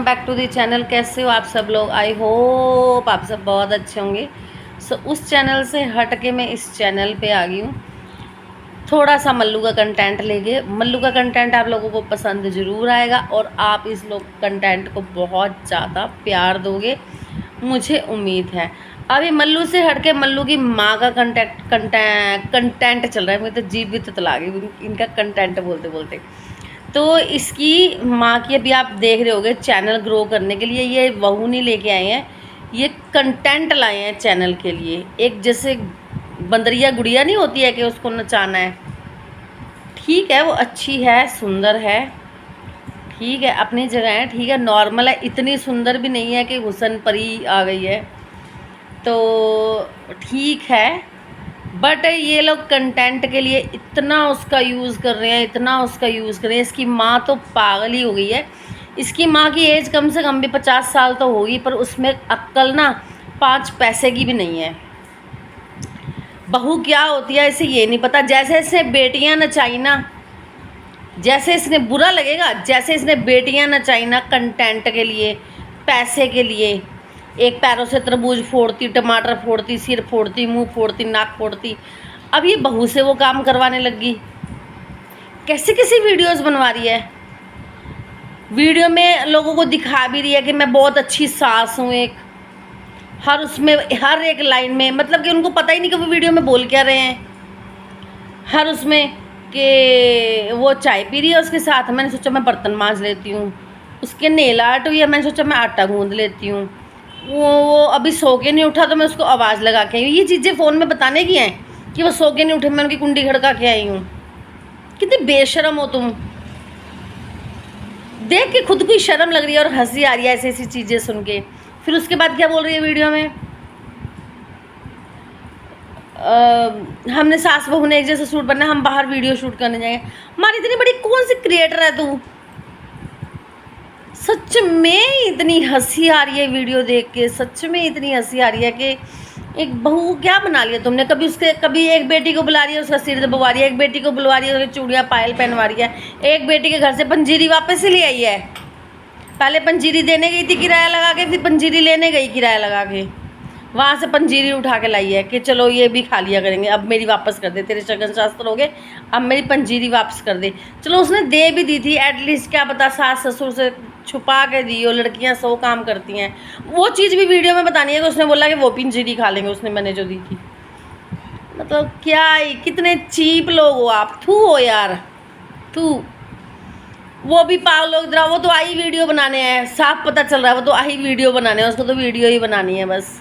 Welcome back to the channel. कैसे हो आप सब लोग? आई होप आप सब बहुत अच्छे होंगे। उस चैनल से हट के मैं इस चैनल पे आ गई हूँ, थोड़ा सा मल्लू का कंटेंट लेके। मल्लू का कंटेंट आप लोगों को पसंद ज़रूर आएगा और आप इस लोग कंटेंट को बहुत ज़्यादा प्यार दोगे, मुझे उम्मीद है। अभी मल्लू से हट के मल्लू की माँ का कंटेंट चल रहा है। मुझे तो जीभ भी ततला गई इनका कंटेंट बोलते बोलते। तो इसकी माँ की अभी आप देख रहे होगे, चैनल ग्रो करने के लिए ये बहू नहीं लेके आए हैं, ये कंटेंट लाए हैं चैनल के लिए। एक जैसे बंदरिया गुड़िया नहीं होती है कि उसको नचाना है, ठीक है, वो अच्छी है, सुंदर है, ठीक है, अपनी जगह है, ठीक है, नॉर्मल है, इतनी सुंदर भी नहीं है कि हुसन परी आ गई है, तो ठीक है। बट ये लोग कंटेंट के लिए इतना उसका यूज़ कर रहे हैं, इतना उसका यूज़ कर रहे हैं। इसकी माँ तो पागल ही हो गई है। इसकी माँ की एज कम से कम भी 50 साल तो होगी, पर उसमें अक्ल ना 5 पैसे की भी नहीं है। बहू क्या होती है इसे ये नहीं पता। जैसे इसने बेटियां नचाई ना, जैसे इसने बुरा लगेगा, जैसे इसने बेटियां नचाई ना कंटेंट के लिए, पैसे के लिए, एक पैरों से तरबूज फोड़ती, टमाटर फोड़ती, सिर फोड़ती, मुंह फोड़ती, नाक फोड़ती। अब ये बहू से वो काम करवाने लगी। कैसी कैसी वीडियोस बनवा रही है, वीडियो में लोगों को दिखा भी रही है कि मैं बहुत अच्छी सास हूँ। एक हर उसमें हर एक लाइन में, मतलब कि उनको पता ही नहीं कि वो वीडियो में बोल क्या रहे हैं। हर उसमें कि वो चाय पी रही है उसके साथ, मैंने सोचा मैं बर्तन मांज लेती हूँ। उसके नेल आर्ट हुई है, मैंने सोचा मैं आटा गूंद लेती हूँ। वो अभी सो के नहीं उठा तो मैं उसको आवाज़ लगा के आई हूँ। ये चीज़ें फ़ोन में बताने की हैं कि वो सो के नहीं उठे, मैं उनकी कुंडी खड़का के आई हूँ। कितनी बेशरम हो तुम। देख के खुद को ही शर्म लग रही है और हंसी आ रही है ऐसी ऐसी चीज़ें सुन के। फिर उसके बाद क्या बोल रही है वीडियो में, हमने सास बहू ने एक जैसा सूट बनना, हम बाहर वीडियो शूट करने जाएंगे। हमारी इतनी बड़ी कौन सी क्रिएटर है तू? सच में इतनी हंसी आ रही है वीडियो देख के, सच में इतनी हंसी आ रही है कि एक बहू क्या बना लिया तुमने। कभी एक बेटी को बुला रही है, उसका सिर दबवा रही है, एक बेटी को बुलवा रही है, उसकी चूड़ियाँ पायल पहनवा रही है, एक बेटी के घर से पंजीरी वापस ही ले आई है। पहले पंजीरी देने गई थी किराया लगा के, फिर पंजीरी लेने गई किराया लगा के, वहाँ से पंजीरी उठा के लाई है कि चलो ये भी खा लिया करेंगे, अब मेरी वापस कर दे, तेरे शगन शास्त्र हो गए, अब मेरी पंजीरी वापस कर दे। चलो उसने दे भी दी थी, एटलीस्ट क्या पता सास ससुर से छुपा के दी हो। लड़कियां 100 काम करती हैं, वो चीज़ भी वीडियो में बतानी है कि उसने बोला कि वो पंजीरी खा लेंगे उसने मैंने जो दी थी। मतलब क्या ही, कितने चीप लोग हो आप, थू हो यार, थू। वो भी पागल लोग, वो तो आई वीडियो बनाने हैं, साफ पता चल रहा है वो तो आई वीडियो बनाने हैं, उसको तो वीडियो ही बनानी है बस।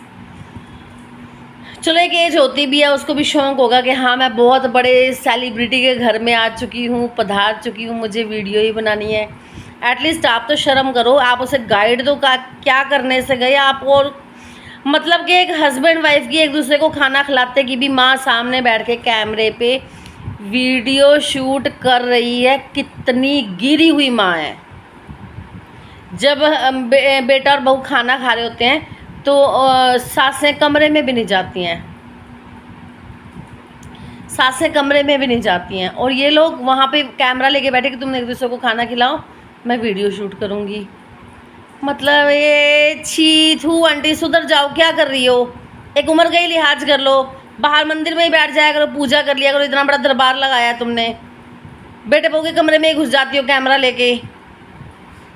चलो एक एज होती भी है, उसको भी शौक होगा कि हाँ मैं बहुत बड़े सेलिब्रिटी के घर में आ चुकी हूँ, पधार चुकी हूँ, मुझे वीडियो ही बनानी है। एटलीस्ट आप तो शर्म करो, आप उसे गाइड दो का क्या करने से गए आप। और मतलब कि एक हस्बैंड वाइफ की एक दूसरे को खाना खिलाते की भी माँ सामने बैठ के कैमरे पे वीडियो शूट कर रही है, कितनी गिरी हुई माँ है। जब बेटा और बहू खाना खा रहे होते हैं तो सासें कमरे में भी नहीं जाती हैं, सासें कमरे में भी नहीं जाती हैं, और ये लोग वहाँ पे कैमरा लेके बैठे कि तुम एक दूसरे को खाना खिलाओ, मैं वीडियो शूट करूँगी। मतलब ये छी थू आंटी, सुधर जाओ, क्या कर रही हो? एक उम्र का ही लिहाज कर लो, बाहर मंदिर में ही बैठ जाया करो, पूजा कर लिया करो, इतना बड़ा दरबार लगाया है तुमने, बेटे बहू के कमरे में ही घुस जाती हो कैमरा लेके।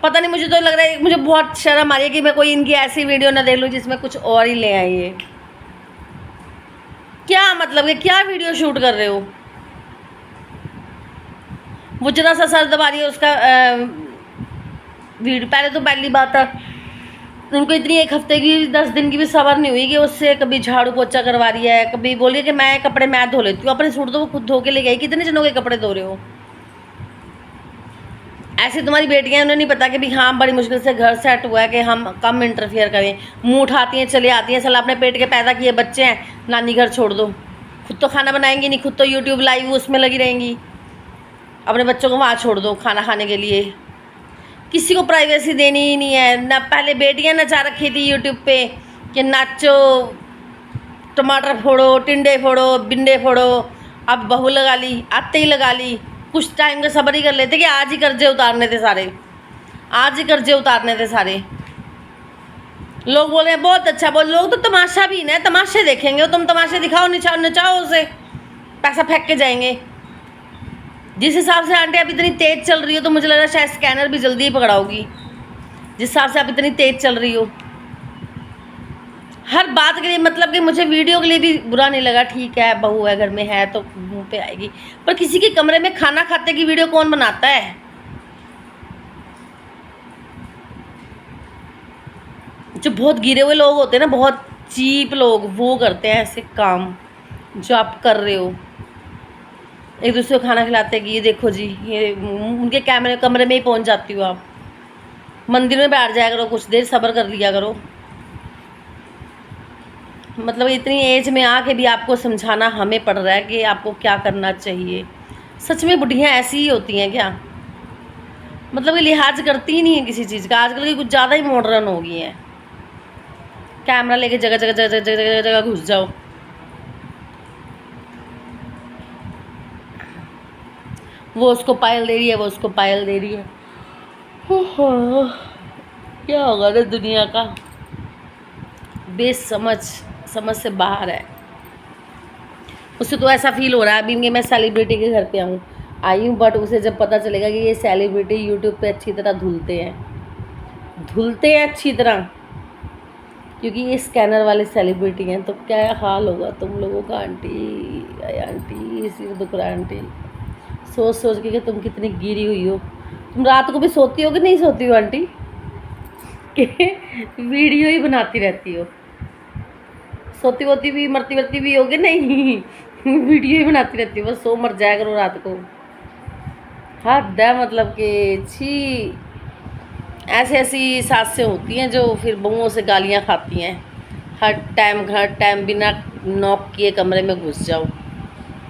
पता नहीं, मुझे तो लग रहा है, मुझे बहुत शर्म आ रही है कि मैं कोई इनकी ऐसी वीडियो ना देख लूँ जिसमें कुछ और ही ले आई है। क्या मतलब है, क्या वीडियो शूट कर रहे हो? वो जरा सा सर दबा रही है उसका वीडियो। पहले तो पहली बात है, उनको इतनी 1 हफ्ते की 10 दिन की भी सबर नहीं हुई कि उससे कभी झाड़ू पोछा करवा रही है, कभी बोलिए कि मैं कपड़े मैं धो लेती हूँ, अपने सूट तो वो खुद धो के ले गई। कितने जनों के कपड़े धो रहे हो? ऐसी तुम्हारी बेटियां, उन्हें नहीं पता कि भी हाँ बड़ी मुश्किल से घर सेट हुआ है कि हम कम इंटरफेयर करें। मुंह उठाती हैं चले आती हैं, साला अपने पेट के पैदा किए बच्चे हैं, नानी घर छोड़ दो। खुद तो खाना बनाएंगी नहीं, खुद तो यूट्यूब लाइव उसमें लगी रहेंगी, अपने बच्चों को वहाँ छोड़ दो खाना खाने के लिए। किसी को प्राइवेसी देनी ही नहीं है ना। पहले बेटियाँ नचा रखी थी यूट्यूब पे कि नाचो, टमाटर फोड़ो, टिंडे फोड़ो, बिंडे फोड़ो। अब बहू लगा ली, आते ही लगा ली। कुछ टाइम का सब्र ही कर लेते कि आज ही कर्जे उतारने थे सारे। आज ही कर्जे उतारने थे सारे। लोग बोल रहे हैं बहुत अच्छा, बोल लोग तो तमाशा भी ना, तमाशे देखेंगे, तुम तमाशे दिखाओ, नचाओ नचाओ उसे, पैसा फेंक के जाएंगे। जिस हिसाब से आंटी आप इतनी तेज चल रही हो तो मुझे लग रहा है शायद स्कैनर भी जल्दी ही पकड़ाओगी, जिस हिसाब से आप इतनी तेज चल रही हो। हर बात के लिए मतलब कि मुझे वीडियो के लिए भी बुरा नहीं लगा, ठीक है बहू है घर में है तो मुंह पे आएगी, पर किसी के कमरे में खाना खाते की वीडियो कौन बनाता है? जो बहुत गिरे हुए लोग होते हैं ना, बहुत चीप लोग, वो करते हैं ऐसे काम जो आप कर रहे हो। एक दूसरे को खाना खिलाते कि ये देखो जी, ये उनके कमरे में ही पहुंच जाती हो आप। मंदिर में बैठ जाया करो, कुछ देर सब्र कर लिया करो। मतलब इतनी एज में आके भी आपको समझाना हमें पड़ रहा है कि आपको क्या करना चाहिए। सच में बुढ़ियाँ ऐसी ही होती हैं क्या? मतलब कि लिहाज करती ही नहीं है किसी चीज़ का। आजकल की कुछ ज़्यादा ही मॉडर्न हो गई हैं, कैमरा लेके जगह जगह जगह जगह जगह जगह घुस जाओ। वो उसको पायल दे रही है, वो उसको पायल दे रही है। ओहो, क्या होगा ना दुनिया का, बेसमझ, समझ से बाहर है। उसे तो ऐसा फील हो रहा है अभी कि मैं सेलिब्रिटी के घर पे आई हूँ, बट उसे जब पता चलेगा कि ये सेलिब्रिटी यूट्यूब पे अच्छी तरह धुलते हैं अच्छी तरह, क्योंकि ये स्कैनर वाले सेलिब्रिटी हैं, तो क्या हाल होगा तुम लोगों का। आंटी सिर दुख रहा है आंटी, सोच सोच के कि तुम कितनी गिरी हुई हो। तुम रात को भी सोती हो कि नहीं सोती हो आंटी? कि वीडियो ही बनाती रहती हो, सोती वोती भी मरती वरती भी होगी नहीं? वीडियो ही बनाती रहती हो, बस सो मर जाया करो रात को। हद है, मतलब कि छी, ऐसी सासें होती हैं जो फिर बहुओं से गालियाँ खाती हैं। हर टाइम बिना नॉक किए कमरे में घुस जाओ।